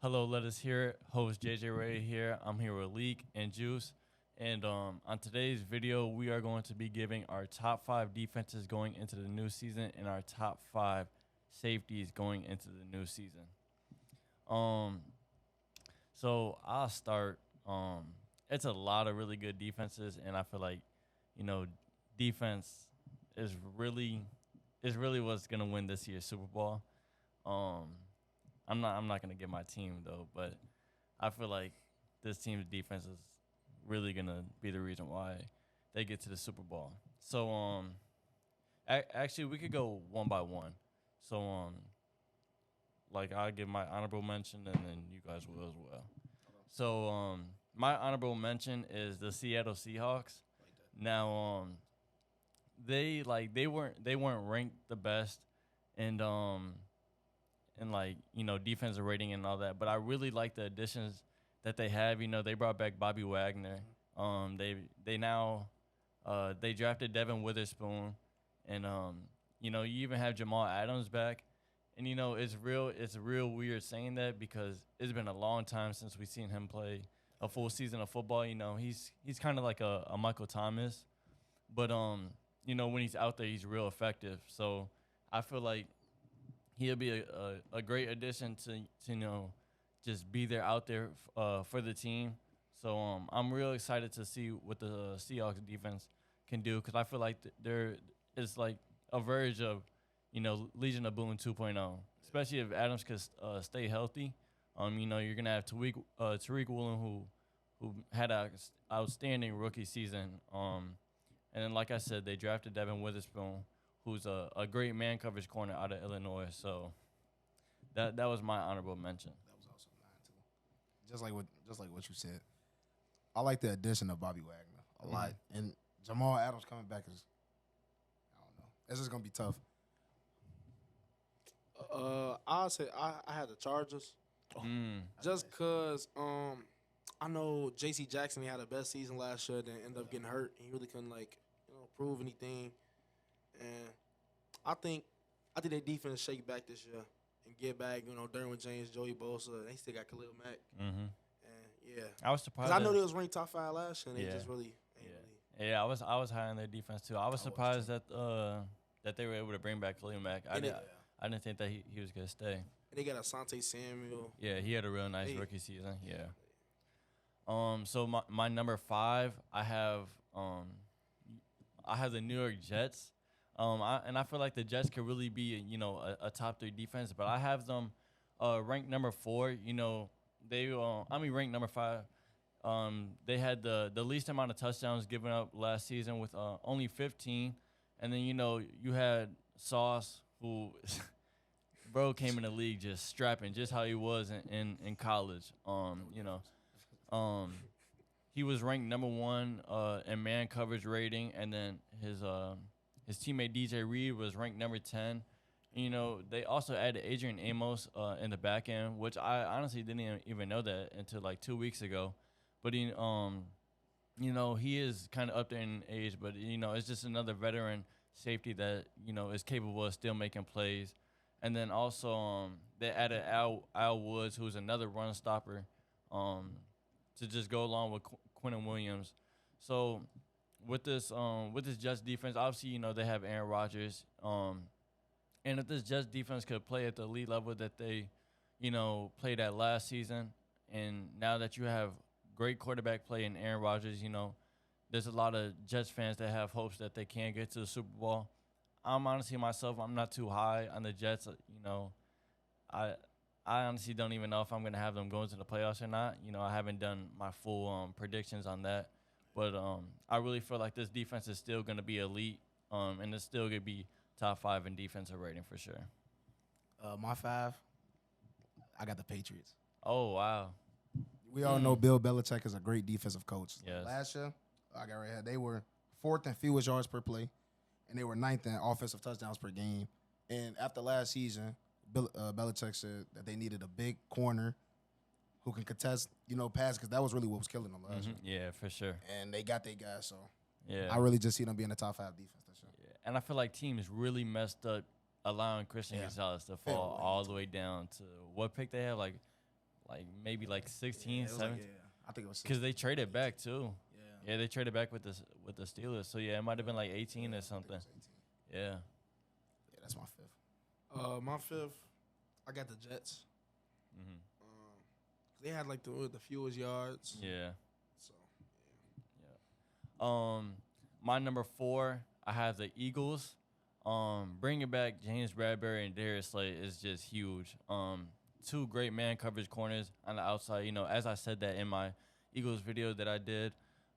Hello, let us hear it. Host JJ Ray here. I'm here with Leak and Juice. And on today's video, we are going to be giving our top 5 defenses going into the new season and our top 5 safeties going into the new season. Um, so I'll start. It's a lot of really good defenses, and I feel like, you know, defense is really what's gonna win this year's Super Bowl. Um, I'm not gonna get my team though, but I feel like this team's defense is really gonna be the reason why they get to the Super Bowl. So actually we could go one by one. So like I'll give my honorable mention and then you guys will as well. So my honorable mention is the Seattle Seahawks. Now they weren't ranked the best and like, you know, defensive rating and all that. But I really like the additions that they have. You know, they brought back Bobby Wagner. They now they drafted Devin Witherspoon, and you know, you even have Jamal Adams back. And you know, it's real weird saying that because it's been a long time since we've seen him play a full season of football. You know, he's kind of like a Michael Thomas, but you know, when he's out there, he's real effective. So I feel like he'll be a great addition to you know, just be there out there for the team. So I'm real excited to see what the Seahawks defense can do because I feel like there is like a verge of, you know, Legion of Boom 2.0, especially if Adams could stay healthy. You know, you're gonna have Tariq Woolen who had an outstanding rookie season. And then like I said, they drafted Devin Witherspoon, who's a great man coverage corner out of Illinois. So that was my honorable mention. That was also mine too. Just like what you said. I like the addition of Bobby Wagner a lot, and Jamal Adams coming back is, I don't know. It's just gonna be tough. I'll say I had the Chargers, just cause I know J.C. Jackson, he had the best season last year, then ended up getting hurt. He really couldn't prove anything, and I think their defense shake back this year and get back. You know, Derwin James, Joey Bosa, they still got Khalil Mack, and yeah, I was surprised. Cause I know they was ranked top 5 last year, and they just really ain't really. Yeah, I was high on their defense too. I was surprised that they were able to bring back Khalil Mack. I didn't think that he was gonna stay. And they got Asante Samuel. Yeah, he had a real nice rookie season. Yeah. So my number 5, I have the New York Jets. I feel like the Jets could really be, you know, a top 3 defense, but I have them ranked number 4. You know, ranked number 5. They had the least amount of touchdowns given up last season with only 15, and then you know you had Sauce, who bro came in the league just strapping, just how he was in college. You know, he was ranked number 1 in man coverage rating, and then his teammate DJ Reed was ranked number 10. You know, they also added Adrian Amos in the back end, which I honestly didn't even know that until like 2 weeks ago. But he, you know, he is kind of up there in age, but you know, it's just another veteran safety that, you know, is capable of still making plays. And then also they added Al Woods, who's another run stopper, to just go along with Quentin Williams. So with this Jets defense, obviously, you know, they have Aaron Rodgers. And if this Jets defense could play at the elite level that they, you know, played at last season, and now that you have great quarterback play in Aaron Rodgers, you know, there's a lot of Jets fans that have hopes that they can get to the Super Bowl. I'm honestly myself, I'm not too high on the Jets. You know, I honestly don't even know if I'm going to have them going to the playoffs or not. You know, I haven't done my full predictions on that. But I really feel like this defense is still going to be elite, and it's still going to be top 5 in defensive rating for sure. My 5, I got the Patriots. Oh, wow. We all know Bill Belichick is a great defensive coach. Yes. Last year, I got right here, they were 4th in fewest yards per play, and they were 9th in offensive touchdowns per game. And after last season, Belichick said that they needed a big corner who can contest, you know, pass, because that was really what was killing them last year. Yeah, for sure. And they got their guys, so yeah, I really just see them being a top 5 defense this year. Yeah. And I feel like teams really messed up allowing Christian Gonzalez to fall all the way down to what pick they have, like like maybe like 16, it was 17. yeah, I think it was Because they traded back too. Yeah. Yeah, they traded back with the Steelers. So yeah, it might have been like 18 or something. Yeah. Yeah, that's my fifth. My fifth, I got the Jets. Hmm. They had like the fewest yards. Yeah. So My number 4, I have the Eagles. Bringing back James Bradbury and Darius Slay is just huge. Two great man coverage corners on the outside. You know, as I said that in my Eagles video that I did,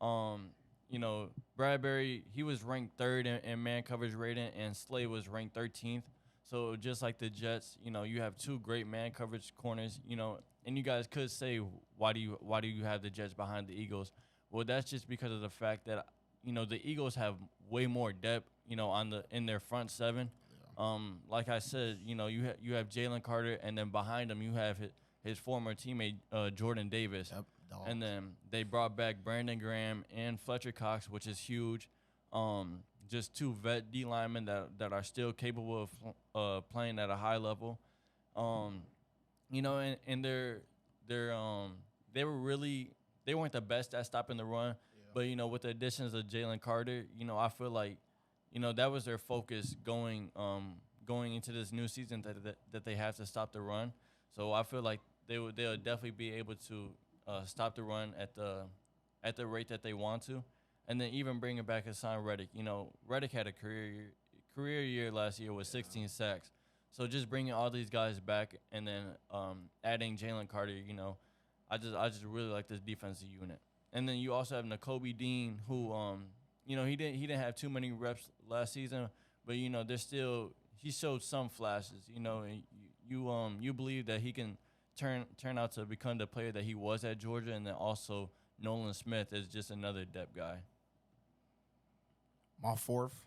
you know, Bradbury, he was ranked 3rd in man coverage rating, and Slay was ranked 13th. So just like the Jets, you know, you have two great man coverage corners. You know, and you guys could say, why do you have the Jets behind the Eagles? Well, that's just because of the fact that, you know, the Eagles have way more depth, you know, in their front seven. Like I said, you know, you have Jalen Carter, and then behind him you have his former teammate Jordan Davis. Yep, dog. And then they brought back Brandon Graham and Fletcher Cox, which is huge. Just two vet D linemen that are still capable of playing at a high level. You know, and they weren't the best at stopping the run, but you know, with the additions of Jalen Carter, you know, I feel like, you know, that was their focus going into this new season, that they have to stop the run. So I feel like they'll definitely be able to stop the run at the rate that they want to, and then even bringing back Hassan Reddick. You know, Reddick had a career year last year with 16 sacks. So just bringing all these guys back, and then adding Jalen Carter, you know, I just really like this defensive unit. And then you also have Nakobe Dean, who you know, he didn't have too many reps last season, but you know, he showed some flashes. You know, and you believe that he can turn out to become the player that he was at Georgia. And then also Nolan Smith is just another depth guy. My fourth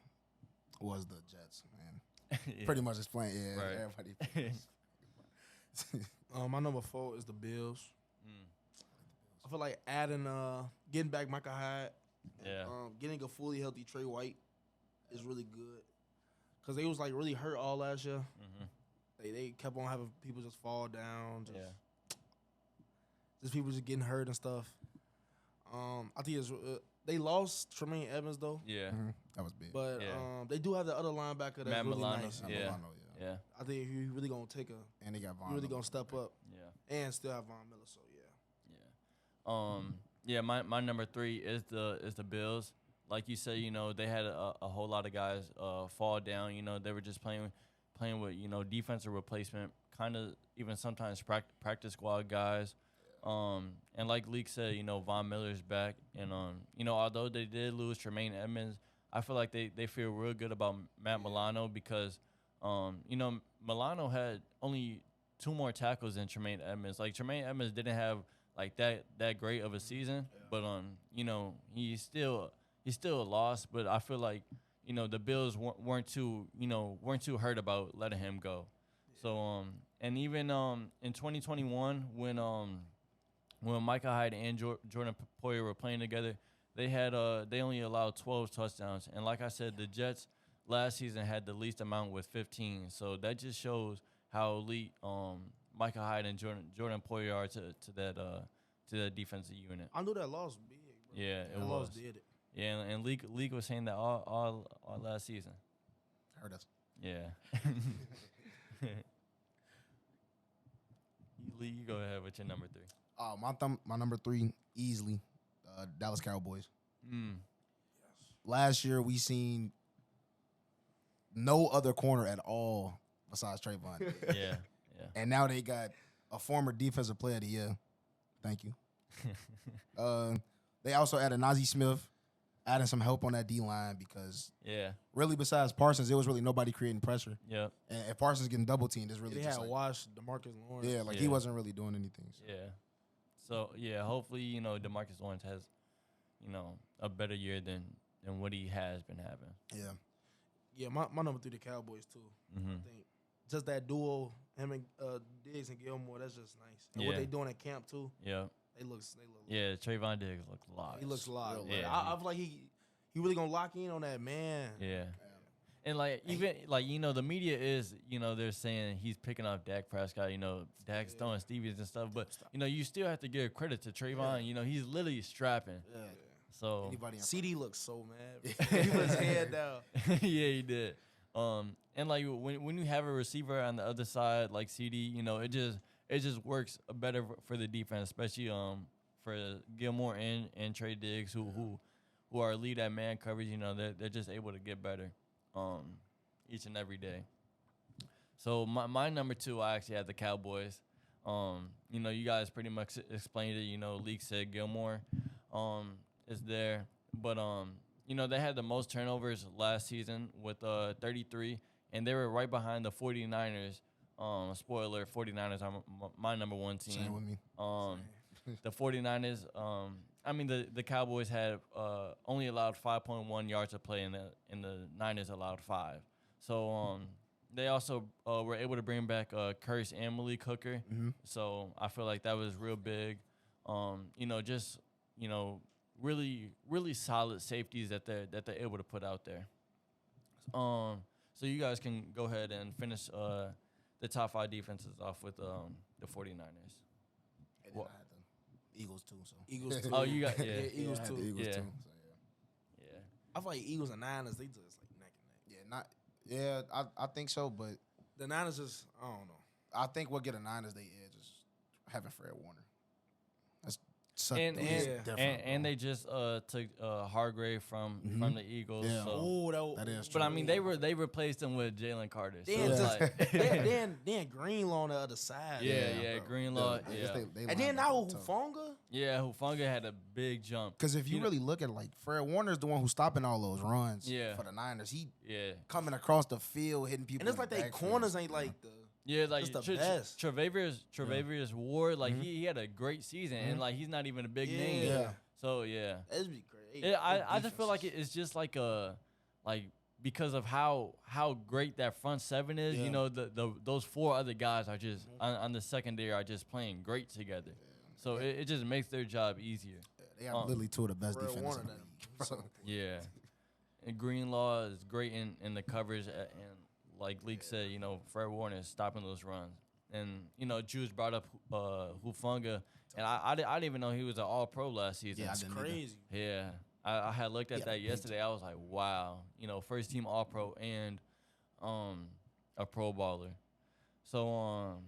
was the Jets, man. Yeah. Pretty much explained. Yeah, Right. everybody. my number 4 is the Bills. I feel like getting back Micah Hyde, Yeah. getting a fully healthy Trey White is really good, because they was like really hurt all last year. They kept on having people just fall down, just people just getting hurt and stuff. I think they lost Tremaine Evans though, Yeah. That was big. but Yeah. They do have the other linebacker that's Matt really Milano, nice. yeah. Milano, Yeah. I think he really gonna And they got Von he really Miller gonna step back. up Yeah. and still have Von Miller. So Yeah. My number 3 is the Bills. Like you said, you know, they had a whole lot of guys fall down. You know, they were just playing with, you know, defensive replacement, kind of even sometimes practice squad guys. And like Leak said, you know, Von Miller's back, and you know, although they did lose Tremaine Edmonds, I feel like they feel real good about Matt Milano, because you know, Milano had only 2 more tackles than Tremaine Edmonds. Like, Tremaine Edmonds didn't have like that great of a season, but you know, he's still a loss. But I feel like, you know, the Bills weren't too hurt about letting him go. So and even in 2021, when Micah Hyde and Jordan Poyer were playing together, they only allowed 12 touchdowns. And like I said, the Jets last season had the least amount with 15. So that just shows how elite Micah Hyde and Jordan Poyer are to that defensive unit. I knew that loss was big, bro. Yeah, it that was. loss did it. Yeah, and League was saying that all last season. Heard us. Yeah. Lee, you go ahead with your number 3. My number 3 easily, Dallas Cowboys. Mm. Last year we seen no other corner at all besides Trayvon. Yeah. And now they got a former defensive player of the year. Thank you. They also added Najee Smith, adding some help on that D line, because really besides Parsons, there was really nobody creating pressure. Yeah. And if Parsons getting double teamed, it's really They just had watched DeMarcus Lawrence. he wasn't really doing anything. So. Yeah. So hopefully, you know, DeMarcus Lawrence has, you know, a better year than what he has been having. Yeah, my number 3, the Cowboys too. Mm-hmm. I think just that duo, him and Diggs and Gilmore, that's just nice. And what they doing at camp too. Yeah. They look. Yeah, Trayvon Diggs looked live. He looks live. Yeah. I feel like he really gonna lock in on that man. Yeah. And like even like the media is they're saying he's picking off Dak Prescott. Dak's throwing Stevies and stuff, but you still have to give credit to Trayvon. He's literally strapping. Yeah. So Anybody CD looks so mad. He put his head down. yeah, he did. And like when you have a receiver on the other side like CD, it just works better for the defense, especially for Gilmore and Trey Diggs who are lead at man coverage. They're just able to get better each and every day. So my number 2, I actually had the Cowboys. You guys pretty much explained it. League said Gilmore is there, but they had the most turnovers last season with 33, and they were right behind the 49ers. Spoiler: 49ers are my number 1 team. Same with me. The 49ers. The Cowboys had only allowed 5.1 yards to play, and the Niners allowed 5. So they also were able to bring back Curse and Malik Hooker. Mm-hmm. So I feel like that was real big. Really, really solid safeties that they're able to put out there. So you guys can go ahead and finish the top 5 defenses off with the 49ers. And then I had the Eagles too. So Eagles too. Oh, you got Eagles I had too. the Eagles Yeah. too. So Yeah. I feel like Eagles and Niners, they just like neck and neck. I think so, but The Niners just, I don't know. I think what get the Niners they edge is having Fred Warner. That's such And different, and bro. they just took Hargrave from the Eagles. Yeah. So. Oh, That is But true. they replaced him with Jalen Carter. So Then it's just like, then Greenlaw on the other side. yeah, Greenlaw, I guess yeah. And then now Hufunga. Yeah, Hufanga had a big jump. Because if you really look at it, like Fred Warner's the one who's stopping all those runs Yeah. for the Niners. He Yeah. coming across the field, hitting people. And it's in like the they backfield. corners ain't like the. Yeah, like That's the best. Tre'Davious Ward, like he had a great season, and like he's not even a big name. Yeah. So yeah, That'd be great. I just feel like it's just like because of how great that front 7 is. Yeah. Those 4 other guys are just on the secondary are just playing great together. So it just makes their job easier. They got literally 2 of the best Fred defenders Warner in the then. league. So, Yeah, and Greenlaw is great in the coverage, and like Leak said, Fred Warner is stopping those runs. And Juice brought up Hufanga, and I didn't even know he was an All-Pro last season. Yeah, I it's didn't either. crazy. Yeah, I had looked at Yeah, that big yesterday. I was like, wow, first team All Pro and a Pro Baller. So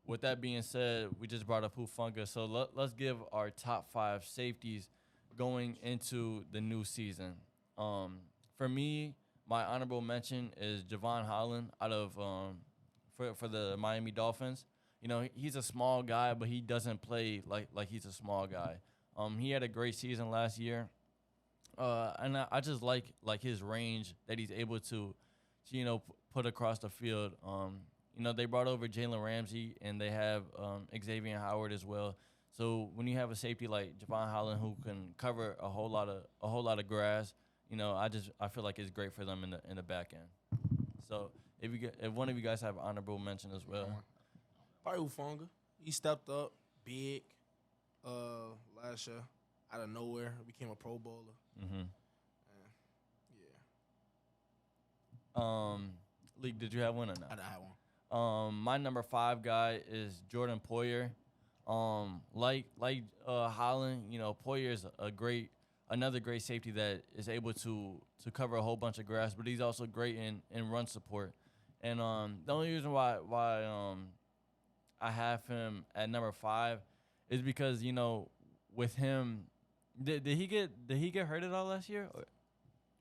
with that being said, we just brought up Hufanga. So let's give our top 5 safeties going into the new season. For me, my honorable mention is Javon Holland out of for the Miami Dolphins. He's a small guy, but he doesn't play like he's a small guy. He had a great season last year, and I just like his range that he's able to put across the field. They brought over Jalen Ramsey, and they have Xavier Howard as well. So when you have a safety like Javon Holland who can cover a whole lot of grass, I feel like it's great for them in the back end. So if one of you guys have honorable mention as well. Probably Hufunga. He stepped up big last year out of nowhere. Became a Pro Bowler. Mm-hmm. Yeah. League, did you have one or not? I didn't have one. My number 5 guy is Jordan Poyer. Like Holland, Poyer is another great safety that is able to cover a whole bunch of grass, but he's also great in run support. And the only reason why I have him at number 5 is because with him, did he get hurt at all last year? Or?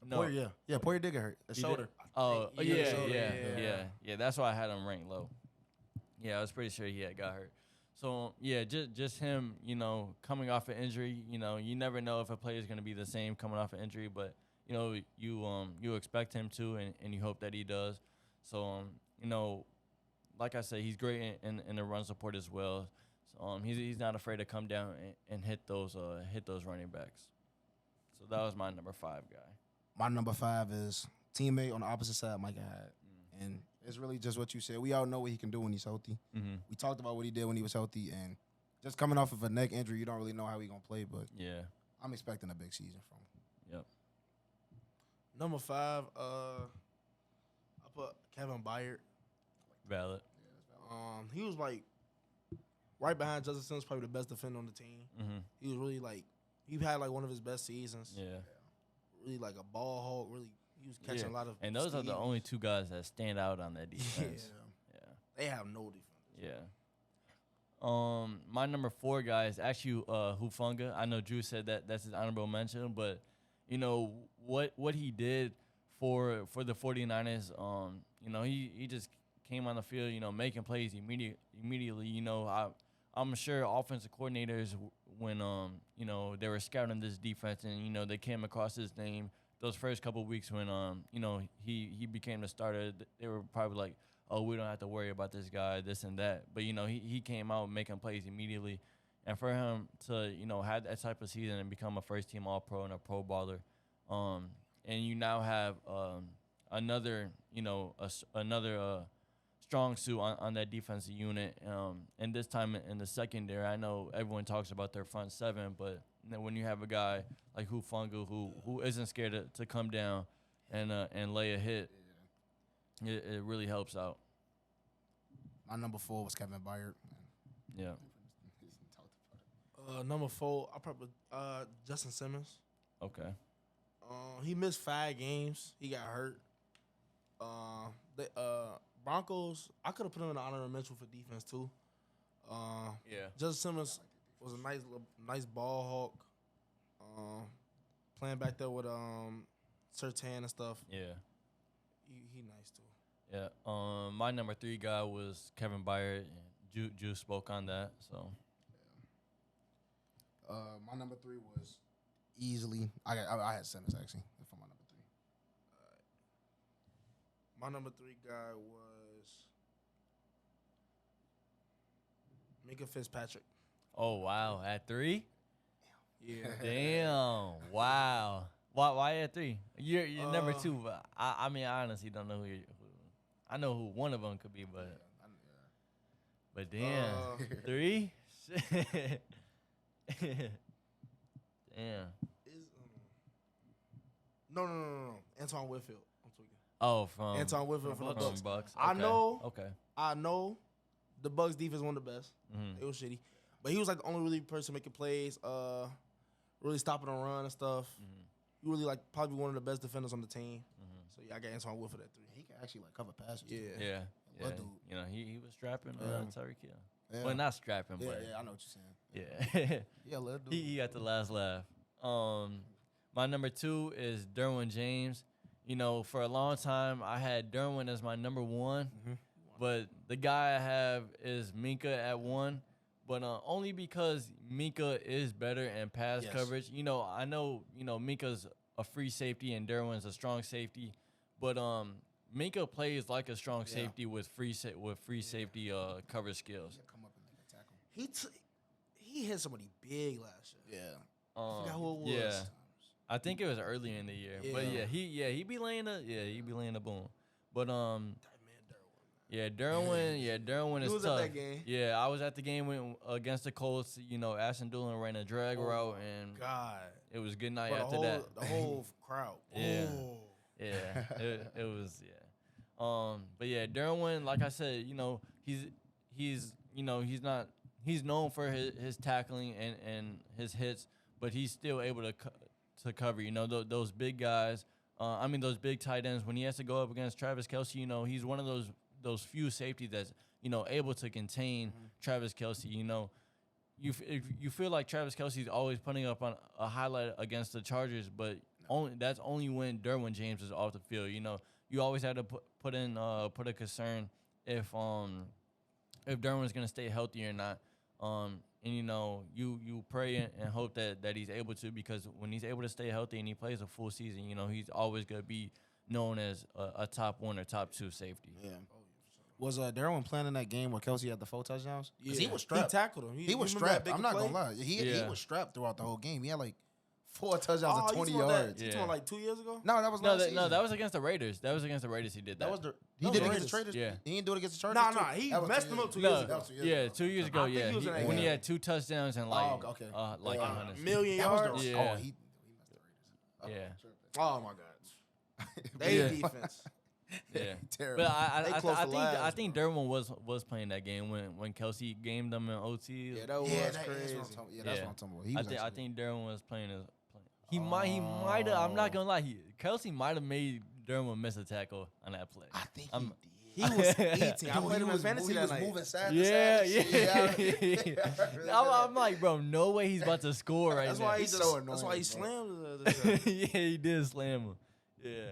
No. Poyer, yeah, Poyer did get hurt. The He shoulder. did? Oh, He got a shoulder, yeah. That's why I had him ranked low. Yeah, I was pretty sure he had got hurt. So yeah, just him, coming off an injury. You never know if a player is going to be the same coming off an injury, but you expect him to, and you hope that he does. So like I said, he's great in the run support as well. So he's not afraid to come down and hit those running backs. So that was my number 5 guy. My number 5 is teammate on the opposite side, Micah Hyde. And it's really just what you said. We all know what he can do when he's healthy. Mm-hmm. We talked about what he did when he was healthy, and just coming off of a neck injury, you don't really know how he's going to play, but Yeah. I'm expecting a big season from him. Yep. Number 5, put Kevin Byard. Valid. He was like right behind Justin Simmons, probably the best defender on the team. Mm-hmm. He was really like he had like one of his best seasons. Yeah. Really like a ball hawk. Really, he was catching a lot of. And those are the steals. only two guys that stand out on that defense. They have no defense. Yeah. My number 4 guy is actually Hufanga. I know Drew said that that's his honorable mention, but you know what he did for the 49ers. You know he just came on the field, you know, making plays immediately. You know, I'm sure offensive coordinators when you know they were scouting this defense and you know they came across his name those first couple of weeks when you know he became the starter. They were probably like, oh, we don't have to worry about this guy, this and that. But, you know, he came out making plays immediately. And for him to, you know, have that type of season and become a first-team All-Pro and a Pro Bowler, and you now have another, you know, another strong suit on that defensive unit. And this time in the secondary, I know everyone talks about their front seven, but when you have a guy like Hufanga who isn't scared to come down and lay a hit, it really helps out. My number 4 was Kevin Byard. Yeah. Number 4, I probably Justin Simmons. Okay. He missed 5 games. He got hurt. The Broncos, I could have put him in the honorable mention for defense too. Yeah. Justin Simmons was a nice ball hawk. Playing back there with Surtain and stuff. Yeah. He nice too. Yeah. My number 3 guy was Kevin Byard. Drew spoke on that. So. My number 3 was easily. I had Simmons actually for my number 3. My number 3 guy was Minka Fitzpatrick. Oh wow! At 3. Yeah. Damn! Wow. Why at 3? You're number 2. But I mean, I honestly don't know who. I know who one of them could be, but damn, 3. Damn. No. Antoine Whitfield. I'm tweaking. Oh, from Antoine Whitfield from the Bucks. Okay. I know the Bucks defense one of the best. Mm-hmm. It was shitty. But he was like the only really person making plays, really stopping the run and stuff. Mm-hmm. He really like probably one of the best defenders on the team. Mm-hmm. So yeah, I got Antoine Whitfield at 3. He can actually like cover passes. Yeah. What dude? You know, he was strapping Tyreek Hill. Yeah. Well, not strapping, but I know what you're saying. yeah. Yeah, little dude. He got the last laugh. My number 2 is Derwin James. You know, for a long time, I had Derwin as my number 1, but the guy I have is Minka at 1. But only because Minka is better in pass coverage. You know, I know, you know, Minka's a free safety and Derwin's a strong safety, but Minka plays like a strong safety with free safety coverage skills. Come up and make a tackle. He hit somebody big last year. Yeah. I forgot who it was. Yeah. I think it was earlier in the year. Yeah. But he be laying a boom. But Derwin is was tough. at that game. Yeah, I was at the game against the Colts. You know, Ashton Doolin ran a drag route, and God, it was good night But after that. The whole crowd. Yeah. Oh. Yeah, it was but yeah, Derwin, like I said, you know, he's known for his tackling and his hits, but he's still able to cover. You know, those big guys. Those big tight ends. When he has to go up against Travis Kelce, you know, he's one of those few safeties that's, you know, able to contain Travis Kelce. You know, you feel like Travis Kelce is always putting up on a highlight against the Chargers, but that's only when Derwin James is off the field. You know, you always have to put a concern if Derwin's gonna stay healthy or not. And you know, you pray and hope that he's able to, because when he's able to stay healthy and he plays a full season, you know, he's always gonna be known as a top 1 or top 2 safety. Yeah. Was Derwin playing in that game where Kelce had the 4 touchdowns? Yeah. He was strapped. He tackled him. He was strapped. I'm not gonna lie. He was strapped throughout the whole game. He had like 4 touchdowns and 20 yards. You talking like 2 years ago? No, that was last season. No, that was against the Raiders. He did that. He did it against the Traders. Yeah. He didn't do it against the Chargers. Nah, he messed them up 2 years ago. 2 years ago. Yeah, when he had 2 touchdowns and like like 100 million yards. He messed the Raiders. Yeah. Oh my God. They defense. Yeah, Terrible. but I They I, close I, to think last, I think bro. Derwin was playing that game when Kelsey gamed them in OT. Yeah, that was That's crazy. what I'm talking. Yeah, that's what I'm talking about. He I was think actually, Derwin was playing his. He might have. I'm not gonna lie. Kelsey might have made Derwin miss a tackle on that play. I think I'm- He was 18. I played him in fantasy that night. moving side to Yeah, side. yeah. I'm like, bro, no way he's about to score right That's now. why He's he so That's why annoying, he bro. slammed the Yeah, he did slam him. Yeah.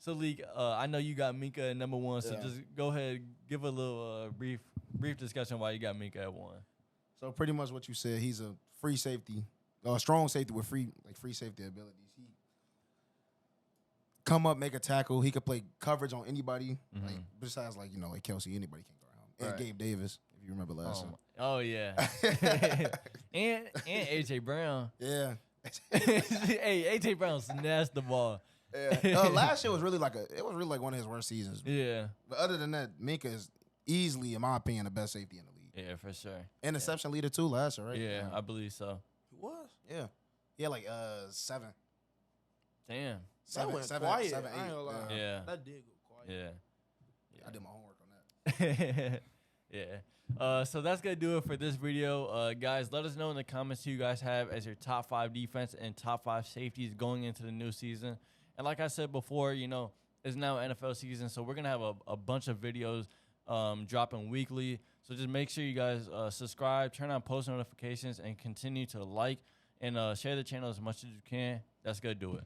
So Leak, I know you got Minka at number 1, so Yeah. just go ahead, give a little brief discussion why you got Minka at 1. So pretty much what you said. He's a free safety, a strong safety with free safety abilities. He come up, make a tackle. He could play coverage on anybody. Like besides, like Kelsey, anybody can guard him. And Right. Gabe Davis, if you remember last time. Oh yeah. and AJ Brown. Yeah. Hey, AJ Brown snatched the ball. Yeah. Last year was really like one of his worst seasons. Yeah. But other than that, Minka is easily, in my opinion, the best safety in the league. Yeah, for sure. Interception leader too last year, right? Yeah, I believe so. He was. Yeah. He had like 7. Damn. That went seven, quiet. 7, I ain't 8. gonna lie. Yeah. That did go quiet. Yeah. I did my homework on that. Yeah. So that's gonna do it for this video, guys. Let us know in the comments who you guys have as your top 5 defense and top 5 safeties going into the new season. And like I said before, it's now NFL season, so we're gonna have a bunch of videos dropping weekly. So just make sure you guys subscribe, turn on post notifications, and continue to like and share the channel as much as you can. That's gonna do it.